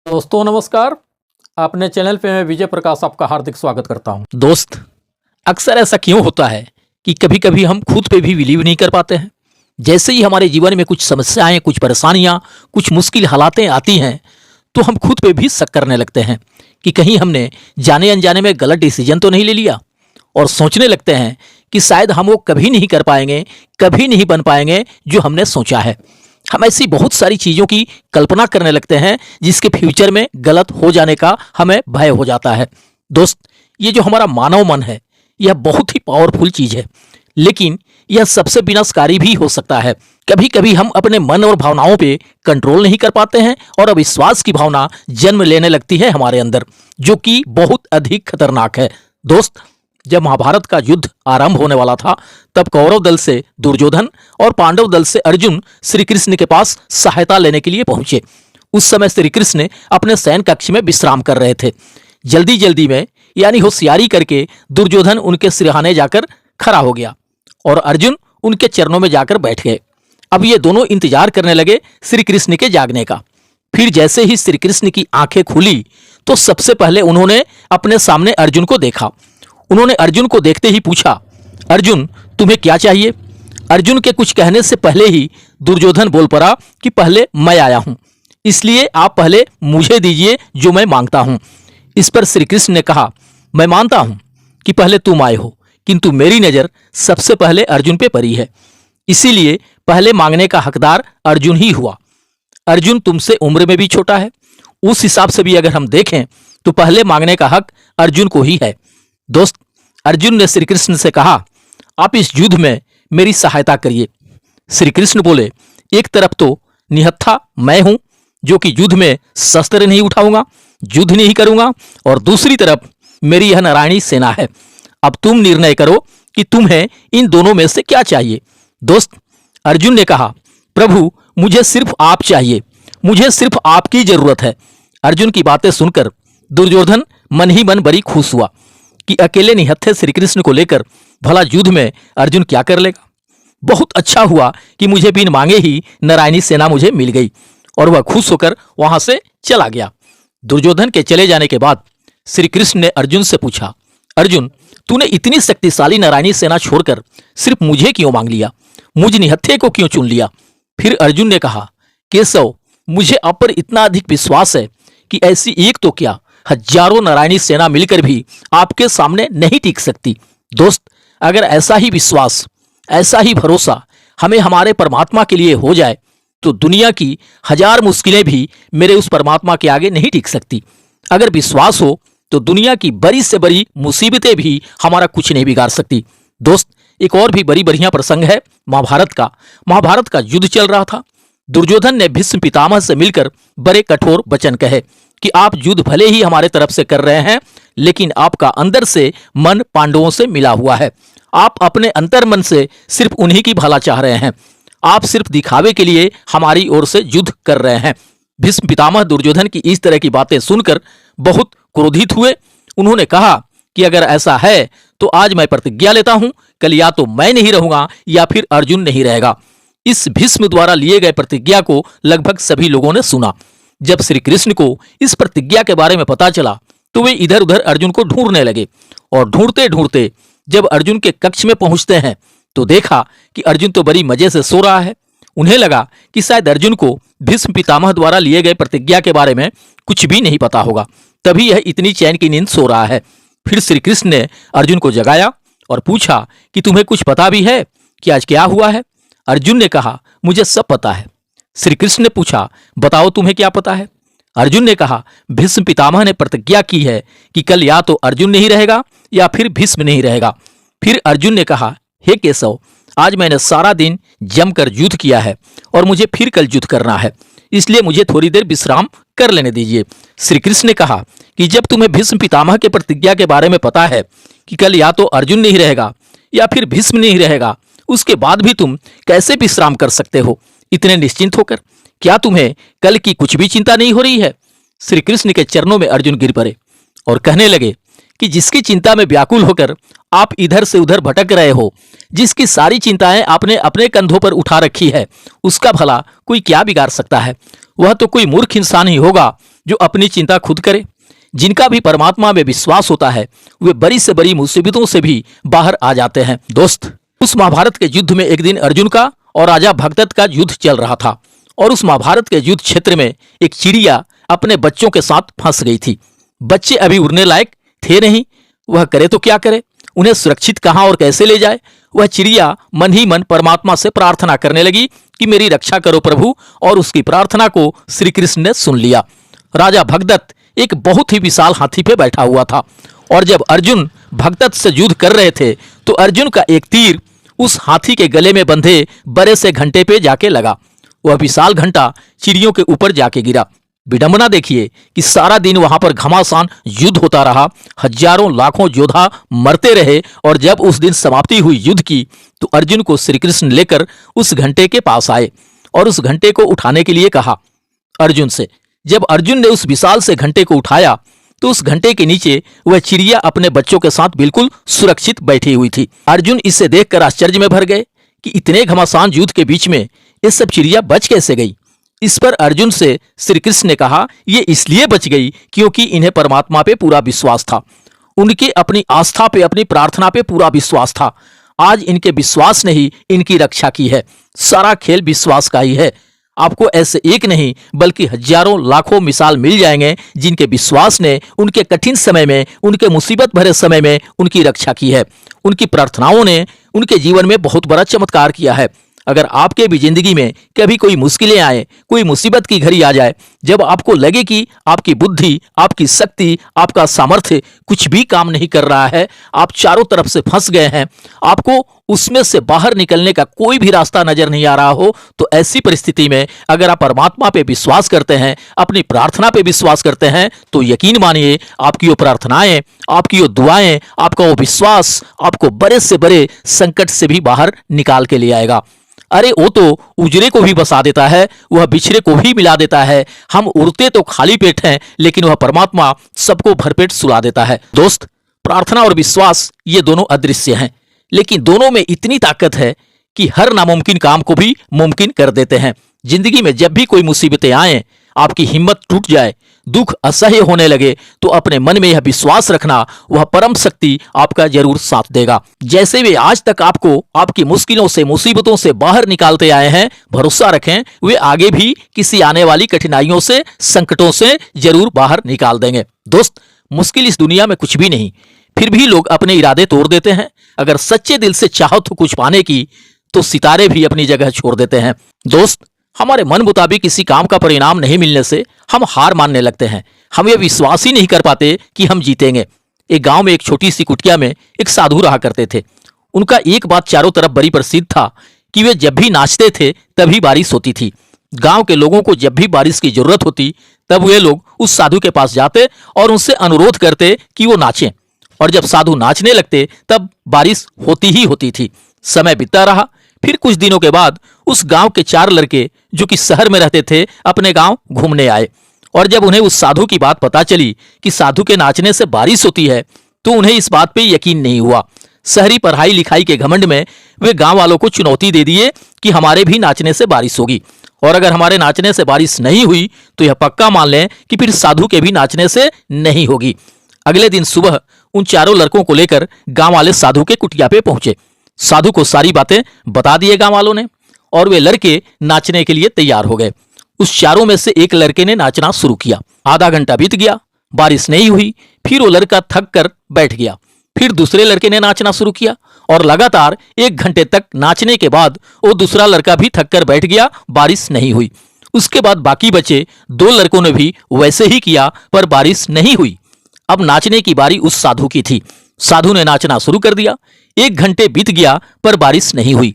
दोस्तों नमस्कार। अपने चैनल पे मैं विजय प्रकाश आपका हार्दिक स्वागत करता हूं। दोस्त, अक्सर ऐसा क्यों होता है कि कभी कभी हम खुद पे भी बिलीव नहीं कर पाते हैं। जैसे ही हमारे जीवन में कुछ समस्याएं, कुछ परेशानियां, कुछ मुश्किल हालातें आती हैं तो हम खुद पे भी शक करने लगते हैं कि कहीं हमने जाने अनजाने में गलत डिसीजन तो नहीं ले लिया, और सोचने लगते हैं कि शायद हम वो कभी नहीं कर पाएंगे, कभी नहीं बन पाएंगे जो हमने सोचा है। हम ऐसी बहुत सारी चीज़ों की कल्पना करने लगते हैं जिसके फ्यूचर में गलत हो जाने का हमें भय हो जाता है। दोस्त, ये जो हमारा मानव मन है यह बहुत ही पावरफुल चीज़ है, लेकिन यह सबसे विनाशकारी भी हो सकता है। कभी कभी हम अपने मन और भावनाओं पे कंट्रोल नहीं कर पाते हैं और अविश्वास की भावना जन्म लेने लगती है हमारे अंदर, जो कि बहुत अधिक खतरनाक है। दोस्त, जब महाभारत का युद्ध आरंभ होने वाला था तब कौरव दल से दुर्योधन और पांडव दल से अर्जुन श्री कृष्ण के पास सहायता लेने के लिए पहुंचे। उस समय श्री कृष्ण अपने शयन कक्ष में विश्राम कर रहे थे। जल्दी जल्दी में यानी होशियारी करके दुर्योधन उनके सिरहाने जाकर खड़ा हो गया और अर्जुन उनके चरणों में जाकर बैठ गए। अब ये दोनों इंतजार करने लगे श्री कृष्ण के जागने का। फिर जैसे ही श्री कृष्ण की आंखें खुली तो सबसे पहले उन्होंने अपने सामने अर्जुन को देखा। उन्होंने अर्जुन को देखते ही पूछा, अर्जुन तुम्हें क्या चाहिए? अर्जुन के कुछ कहने से पहले ही दुर्योधन बोल पड़ा कि पहले मैं आया हूं, इसलिए आप पहले मुझे दीजिए जो मैं मांगता हूं। इस पर श्री कृष्ण ने कहा, मैं मानता हूं कि पहले तुम आए हो, किंतु मेरी नजर सबसे पहले अर्जुन पे पड़ी है, इसीलिए पहले मांगने का हकदार अर्जुन ही हुआ। अर्जुन तुमसे उम्र में भी छोटा है, उस हिसाब से भी अगर हम देखें तो पहले मांगने का हक अर्जुन को ही है। दोस्त, अर्जुन ने श्री कृष्ण से कहा, आप इस युद्ध में मेरी सहायता करिए। श्री कृष्ण बोले, एक तरफ तो निहत्था मैं हूं जो कि युद्ध में शस्त्र नहीं उठाऊंगा, युद्ध नहीं करूंगा, और दूसरी तरफ मेरी यह नारायणी सेना है। अब तुम निर्णय करो कि तुम्हें इन दोनों में से क्या चाहिए। दोस्त, अर्जुन ने कहा, प्रभु मुझे सिर्फ आप चाहिए, मुझे सिर्फ आपकी जरूरत है। अर्जुन की बातें सुनकर दुर्योधन मन ही मन बड़ी खुश हुआ कि अकेले निहत्थे श्री कृष्ण को लेकर भला युद्ध में अर्जुन क्या कर लेगा। बहुत अच्छा हुआ कि मुझे बिन मांगे ही नारायणी सेना मुझे मिल गई, और वह खुश होकर वहां से चला गया। दुर्योधन के चले जाने के बाद श्री कृष्ण ने अर्जुन से पूछा, अर्जुन तूने इतनी शक्तिशाली नारायणी सेना छोड़कर सिर्फ मुझे क्यों मांग लिया, मुझ निहत्थे को क्यों चुन लिया? फिर अर्जुन ने कहा, केशव मुझे आप पर इतना अधिक विश्वास है कि ऐसी एक तो क्या हजारों नारायणी सेना मिलकर भी आपके सामने नहीं टिक सकती। दोस्त, अगर ऐसा ही विश्वास, ऐसा ही भरोसा हमें हमारे परमात्मा के लिए हो जाए तो दुनिया की हजार मुश्किलें भी मेरे उस परमात्मा के आगे नहीं टिक सकती। अगर विश्वास हो तो दुनिया की बड़ी से बड़ी मुसीबतें भी हमारा कुछ नहीं बिगाड़ सकती। दोस्त, एक और भी बड़ी बढ़िया प्रसंग है महाभारत का। महाभारत का युद्ध चल रहा था। दुर्योधन ने भीष्म पितामह से मिलकर बड़े कठोर वचन कहे कि आप युद्ध भले ही हमारे तरफ से कर रहे हैं, लेकिन आपका अंदर से मन पांडवों से मिला हुआ है। आप अपने अंतर मन से सिर्फ उन्हीं की भला चाह रहे हैं, आप सिर्फ दिखावे के लिए हमारी ओर से युद्ध कर रहे हैं। भीष्म पितामह दुर्योधन की इस तरह की बातें सुनकर बहुत क्रोधित हुए। उन्होंने कहा कि अगर ऐसा है तो आज मैं प्रतिज्ञा लेता हूं, कल या तो मैं नहीं रहूंगा या फिर अर्जुन नहीं रहेगा। इस भीष्म द्वारा लिए गए प्रतिज्ञा को लगभग सभी लोगों ने सुना। जब श्री कृष्ण को इस प्रतिज्ञा के बारे में पता चला तो वे इधर उधर अर्जुन को ढूंढने लगे, और ढूंढते ढूंढते जब अर्जुन के कक्ष में पहुंचते हैं तो देखा कि अर्जुन तो बड़ी मजे से सो रहा है। उन्हें लगा कि शायद अर्जुन को भीष्म पितामह द्वारा लिए गए प्रतिज्ञा के बारे में कुछ भी नहीं पता होगा, तभी यह इतनी चैन की नींद सो रहा है। फिर श्री कृष्ण ने अर्जुन को जगाया और पूछा कि तुम्हें कुछ पता भी है कि आज क्या हुआ है? अर्जुन ने कहा, मुझे सब पता है। श्री कृष्ण ने पूछा, बताओ तुम्हें क्या पता है? अर्जुन ने कहा, भीष्म पितामह ने प्रतिज्ञा की है कि कल या तो अर्जुन नहीं रहेगा या फिर भीष्म नहीं रहेगा। फिर अर्जुन ने कहा, हे केशव, आज मैंने सारा दिन जमकर युद्ध किया है और मुझे फिर कल युद्ध करना है, इसलिए मुझे थोड़ी देर विश्राम कर लेने दीजिए। श्री कृष्ण ने कहा कि जब तुम्हें भीष्म पितामह के प्रतिज्ञा के बारे में पता है कि कल या तो अर्जुन नहीं रहेगा या फिर भीष्म नहीं रहेगा, उसके बाद भी तुम कैसे विश्राम कर सकते हो इतने निश्चिंत होकर? क्या तुम्हें कल की कुछ भी चिंता नहीं हो रही है? श्री कृष्ण के चरणों में अर्जुन गिर पड़े और कहने लगे कि जिसकी चिंता में व्याकुल होकर आप इधर से उधर भटक रहे हो, जिसकी सारी चिंताएं आपने अपने कंधों पर उठा रखी है, उसका भला कोई क्या बिगाड़ सकता है? वह तो कोई मूर्ख इंसान ही होगा जो अपनी चिंता खुद करे। जिनका भी परमात्मा में विश्वास होता है वे बड़ी से बड़ी मुसीबतों से भी बाहर आ जाते हैं। दोस्त, उस महाभारत के युद्ध में एक दिन अर्जुन का और राजा भगदत्त का युद्ध चल रहा था और उस महाभारत के युद्ध क्षेत्र में एक चिड़िया अपने बच्चों के साथ फंस गई थी। बच्चे अभी उड़ने लायक थे नहीं, वह करे तो क्या करे, उन्हें सुरक्षित कहां और कैसे ले जाए। वह चिड़िया मन ही मन परमात्मा से प्रार्थना करने लगी कि मेरी रक्षा करो प्रभु, और उसकी प्रार्थना को श्री कृष्ण ने सुन लिया। राजा भगदत्त एक बहुत ही विशाल हाथी पे बैठा हुआ था और जब अर्जुन भगदत्त से युद्ध कर रहे थे तो अर्जुन का एक तीर उस हाथी के गले में बंधे बड़े से घंटे पे जाके लगा। वह विशाल घंटा चिड़ियों के ऊपर जाके गिरा। विडंबना देखिए कि सारा दिन वहां पर घमासान युद्ध होता रहा, हजारों लाखों योद्धा मरते रहे, और जब उस दिन समाप्ति हुई युद्ध की तो अर्जुन को श्री कृष्ण लेकर उस घंटे के पास आए और उस घंटे को उठाने के लिए कहा अर्जुन से। जब अर्जुन ने उस विशाल से घंटे को उठाया तो उस घंटे के नीचे वह चिड़िया अपने बच्चों के साथ बिल्कुल सुरक्षित बैठी हुई थी। अर्जुन इसे देखकर आश्चर्य में भर गए कि इतने घमासान युद्ध के बीच में ये सब चिड़िया बच कैसे गई। इस पर अर्जुन से श्री कृष्ण ने कहा, ये इसलिए बच गई क्योंकि इन्हें परमात्मा पे पूरा विश्वास था, उनके अपनी आस्था पे, अपनी प्रार्थना पे पूरा विश्वास था। आज इनके विश्वास ने ही इनकी रक्षा की है। सारा खेल विश्वास का ही है। आपको ऐसे एक नहीं बल्कि हजारों लाखों मिसाल मिल जाएंगे जिनके विश्वास ने उनके कठिन समय में, उनके मुसीबत भरे समय में उनकी रक्षा की है। उनकी प्रार्थनाओं ने उनके जीवन में बहुत बड़ा चमत्कार किया है। अगर आपके भी जिंदगी में कभी कोई मुश्किलें आए, कोई मुसीबत की घड़ी आ जाए, जब आपको लगे कि आपकी बुद्धि, आपकी शक्ति, आपका सामर्थ्य कुछ भी काम नहीं कर रहा है, आप चारों तरफ से फंस गए हैं, आपको उसमें से बाहर निकलने का कोई भी रास्ता नजर नहीं आ रहा हो, तो ऐसी परिस्थिति में अगर आप परमात्मा पे विश्वास करते हैं, अपनी प्रार्थना पे विश्वास करते हैं, तो यकीन मानिए आपकी वो प्रार्थनाएं, आपकी वो दुआएं, आपका वो विश्वास आपको बड़े से बड़े संकट से भी बाहर निकाल के ले आएगा। अरे वो तो उजरे को भी बसा देता है, वह बिछड़े को भी मिला देता है। हम उड़ते तो खाली पेट हैं, लेकिन वह परमात्मा सबको भरपेट सुला देता है। दोस्त, प्रार्थना और विश्वास ये दोनों अदृश्य हैं, लेकिन दोनों में इतनी ताकत है कि हर नामुमकिन काम को भी मुमकिन कर देते हैं। जिंदगी में जब भी कोई मुसीबतें आए, आपकी हिम्मत टूट जाए, दुख असह्य होने लगे, तो अपने मन में यह विश्वास रखना, वह परम शक्ति आपका जरूर साथ देगा। जैसे वे आज तक आपको आपकी मुश्किलों से, मुसीबतों से बाहर निकालते आए हैं, भरोसा रखें वे आगे भी किसी आने वाली कठिनाइयों से, संकटों से जरूर बाहर निकाल देंगे। दोस्त, मुश्किल इस दुनिया में कुछ भी नहीं, फिर भी लोग अपने इरादे तोड़ देते हैं। अगर सच्चे दिल से चाहत हो कुछ पाने की, तो सितारे भी अपनी जगह छोड़ देते हैं। दोस्त, हमारे मन मुताबिक किसी काम का परिणाम नहीं मिलने से हम हार मानने लगते हैं। हम ये विश्वास ही नहीं कर पाते कि हम जीतेंगे। एक गांव में एक छोटी सी कुटिया में एक साधु रहा करते थे। उनका एक बात चारों तरफ बड़ी प्रसिद्ध था कि वे जब भी नाचते थे तभी बारिश होती थी। गांव के लोगों को जब भी बारिश की जरूरत होती तब वे लोग उस साधु के पास जाते और उनसे अनुरोध करते कि वो नाचें, और जब साधु नाचने लगते तब बारिश होती ही होती थी। समय बीतता रहा। फिर कुछ दिनों के बाद उस गांव के 4 लड़के जो कि शहर में रहते थे अपने गांव घूमने आए, और जब उन्हें उस साधु की बात पता चली कि साधु के नाचने से बारिश होती है तो उन्हें इस बात पे यकीन नहीं हुआ। शहरी पढ़ाई लिखाई के घमंड में वे गांव वालों को चुनौती दे दिए कि हमारे भी नाचने से बारिश होगी, और अगर हमारे नाचने से बारिश नहीं हुई तो यह पक्का मान लें कि फिर साधु के भी नाचने से नहीं होगी। अगले दिन सुबह उन 4 लड़कों को लेकर गांव वाले साधु के कुटिया पे पहुंचे। साधु को सारी बातें बता दिए गांव वालों ने, और वे लड़के नाचने के लिए तैयार हो गए। उस 4 में से एक लड़के ने नाचना शुरू किया। आधा घंटा बीत गया, बारिश नहीं हुई। फिर वो लड़का थक कर बैठ गया। फिर दूसरे लड़के ने नाचना शुरू किया, और लगातार 1 घंटे तक नाचने के बाद वो दूसरा लड़का भी थक कर बैठ गया, बारिश नहीं हुई। उसके बाद बाकी बचे 2 लड़कों ने भी वैसे ही किया, पर बारिश नहीं हुई। अब नाचने की बारी उस साधु की थी। साधु ने नाचना शुरू कर दिया। 1 घंटे बीत गया पर बारिश नहीं हुई,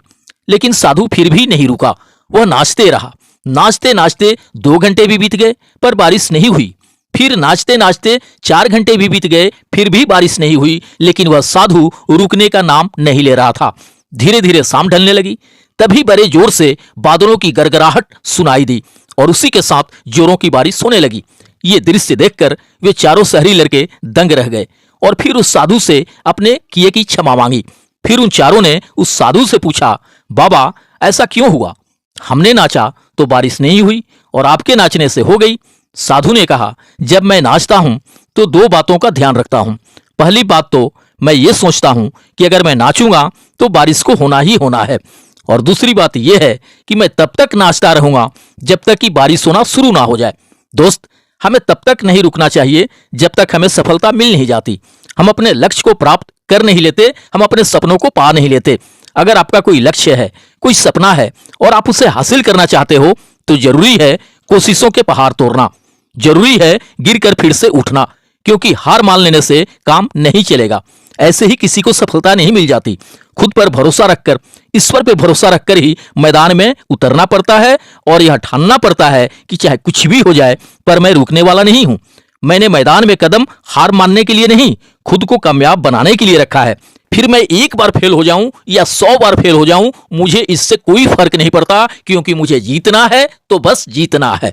लेकिन साधु फिर भी नहीं रुका। वह नाचते रहा। नाचते नाचते 2 घंटे भी बीत गए पर बारिश नहीं हुई। फिर नाचते नाचते 4 घंटे भी बीत गए, फिर भी बारिश नहीं हुई, लेकिन वह साधु रुकने का नाम नहीं ले रहा था। धीरे धीरे शाम ढलने लगी। तभी बड़े जोर से बादलों की गड़गड़ाहट सुनाई दी, और उसी के साथ जोरों की बारिश होने लगी। ये दृश्य देखकर वे 4 शहरी लड़के दंग रह गए, और फिर उस साधु से अपने किए की क्षमा मांगी। फिर उन 4 ने उस साधु से पूछा, बाबा ऐसा क्यों हुआ? हमने नाचा तो बारिश नहीं हुई, और आपके नाचने से हो गई। साधु ने कहा, जब मैं नाचता हूं तो दो बातों का ध्यान रखता हूं। पहली बात तो मैं ये सोचता हूं कि अगर मैं नाचूंगा तो बारिश को होना ही होना है, और दूसरी बात यह है कि मैं तब तक नाचता रहूंगा जब तक कि बारिश होना शुरू ना हो जाए। दोस्त, हमें तब तक नहीं रुकना चाहिए जब तक हमें सफलता मिल नहीं जाती। हम अपने लक्ष्य को प्राप्त कर नहीं लेते, हम अपने सपनों को पा नहीं लेते। अगर आपका कोई लक्ष्य है, कोई सपना है और आप उसे हासिल करना चाहते हो तो जरूरी है कोशिशों के पहाड़ तोड़ना, जरूरी है गिरकर फिर से उठना, क्योंकि हार मान लेने से काम नहीं चलेगा। ऐसे ही किसी को सफलता नहीं मिल जाती। खुद पर भरोसा रखकर, ईश्वर पर भरोसा रखकर ही मैदान में उतरना पड़ता है और यह ठानना पड़ता है कि चाहे कुछ भी हो जाए पर मैं रुकने वाला नहीं हूं। मैंने मैदान में कदम हार मानने के लिए नहीं, खुद को कामयाब बनाने के लिए रखा है। फिर मैं एक बार फेल हो जाऊं या 100 बार फेल हो जाऊं, मुझे इससे कोई फर्क नहीं पड़ता, क्योंकि मुझे जीतना है तो बस जीतना है।